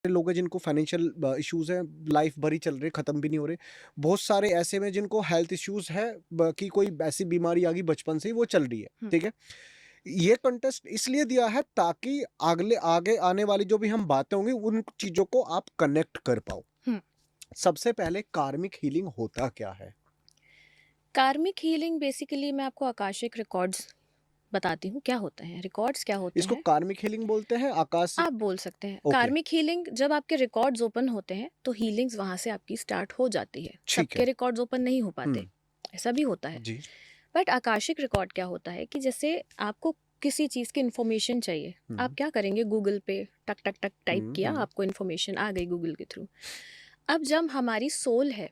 लोग हैं जिनको फाइनेंशियल इश्यूज हैं, लाइफ भर ही चल रहे, खत्म भी नहीं हो रहे। बहुत सारे ऐसे में जिनको हेल्थ इश्यूज है, कि कोई ऐसी बीमारी आ गई बचपन से ही वो चल रही है, ठीक है। ये कंटेस्ट इसलिए दिया है ताकि अगले आगे आने वाली जो भी हम बातें होंगी उन चीजों को आप कनेक्ट कर पाओ। सबसे पहले कार्मिक हीलिंग होता क्या है? कार्मिक हीलिंग बेसिकली मैं आपको आकाशिक रिकॉर्ड्स बताती हूँ क्या होते हैं। रिकॉर्ड्स क्या होते इसको हैं कार्मिक हीलिंग बोलते हैं, आकाश? आप बोल सकते हैं। ओके, कार्मिक हीलिंग जब आपके रिकॉर्ड्स ओपन होते हैं तो हीलिंग्स वहां से आपकी स्टार्ट हो जाती है। ठीक सबके है। रिकॉर्ड्स ओपन नहीं हो पाते, ऐसा भी होता है। जी। बट आकाशिक रिकॉर्ड क्या होता है कि जैसे आपको किसी चीज़ की इन्फॉर्मेशन चाहिए, आप क्या करेंगे, गूगल पे टक टक टक टाइप किया, आपको इन्फॉर्मेशन आ गई गूगल के थ्रू। अब जब हमारी सोल है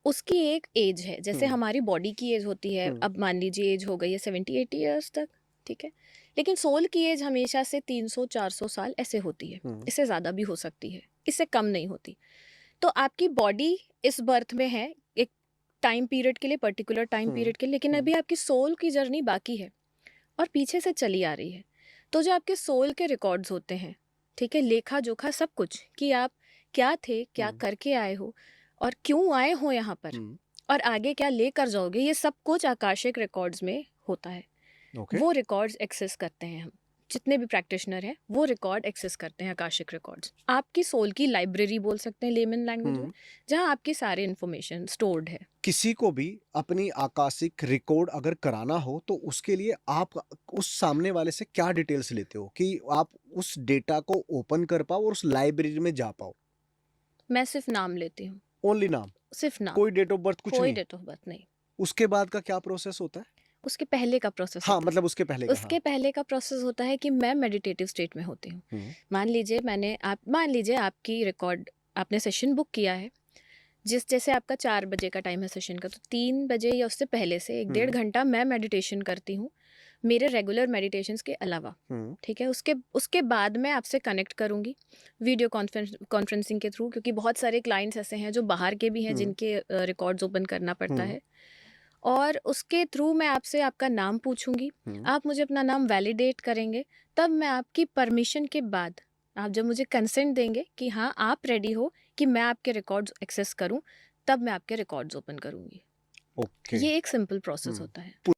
उसकी एक एज है, जैसे हमारी बॉडी की एज होती है, अब मान लीजिए एज हो गई है 70-80 ईयर्स तक, ठीक है। लेकिन सोल की एज हमेशा से 300-400 साल ऐसे होती है, इससे ज़्यादा भी हो सकती है, इससे कम नहीं होती। तो आपकी बॉडी इस बर्थ में है एक टाइम पीरियड के लिए, पर्टिकुलर टाइम पीरियड के लिए, लेकिन अभी आपकी सोल की जर्नी बाकी है और पीछे से चली आ रही है। तो जो आपके सोल के रिकॉर्ड्स होते हैं, ठीक है, लेखा जोखा सब कुछ, कि आप क्या थे, क्या करके आए हो और क्यों आए हो यहाँ पर, और आगे क्या लेकर जाओगे, ये सब कुछ आकाशिक रिकॉर्ड्स में होता है। वो रिकॉर्ड्स एक्सेस करते हैं हम, जितने भी प्रैक्टिशनर हैं वो रिकॉर्ड एक्सेस करते हैं। आकाशिक रिकॉर्ड्स आपकी सोल की लाइब्रेरी बोल सकते हैं लेमन लैंग्वेज में, जहाँ आपकी सारी इन्फॉर्मेशन स्टोर्ड है। किसी को भी अपनी आकाशिक रिकॉर्ड अगर कराना हो तो उसके लिए आप उस सामने वाले से क्या डिटेल्स लेते हो कि आप उस डेटा को ओपन कर पाओ और उस लाइब्रेरी में जा पाओ? मैं सिर्फ नाम लेती हूँ, ओनली नाम? सिर्फ नाम, कोई डेट ऑफ बर्थ कुछ कोई नहीं? डेट ऑफ बर्थ नहीं। उसके बाद का क्या प्रोसेस होता है? उसके पहले का प्रोसेस हाँ, होता है। मतलब उसके पहले का। उसके पहले का प्रोसेस होता है कि मैं मेडिटेटिव स्टेट में होती हूँ। मान लीजिए आपकी रिकॉर्ड, आपने सेशन बुक किया है, जैसे आपका 4 बजे का टाइम है सेशन का, तो 3 बजे या उससे पहले से 1-1.5 घंटा मैं मेडिटेशन करती हूँ, मेरे रेगुलर मेडिटेशंस के अलावा, ठीक है। उसके बाद मैं आपसे कनेक्ट करूँगी वीडियो कॉन्फ्रेंसिंग के थ्रू, क्योंकि बहुत सारे क्लाइंट्स ऐसे हैं जो बाहर के भी हैं जिनके रिकॉर्ड्स ओपन करना पड़ता है। और उसके थ्रू मैं आपसे आपका नाम पूछूंगी, आप मुझे अपना नाम वैलिडेट करेंगे, तब मैं आपकी परमिशन के बाद, आप जब मुझे कंसेंट देंगे कि हाँ आप रेडी हो कि मैं आपके रिकॉर्ड्स एक्सेस करूं, तब मैं आपके रिकॉर्ड्स ओपन करूंगी। ओके। ये एक सिंपल प्रोसेस होता है।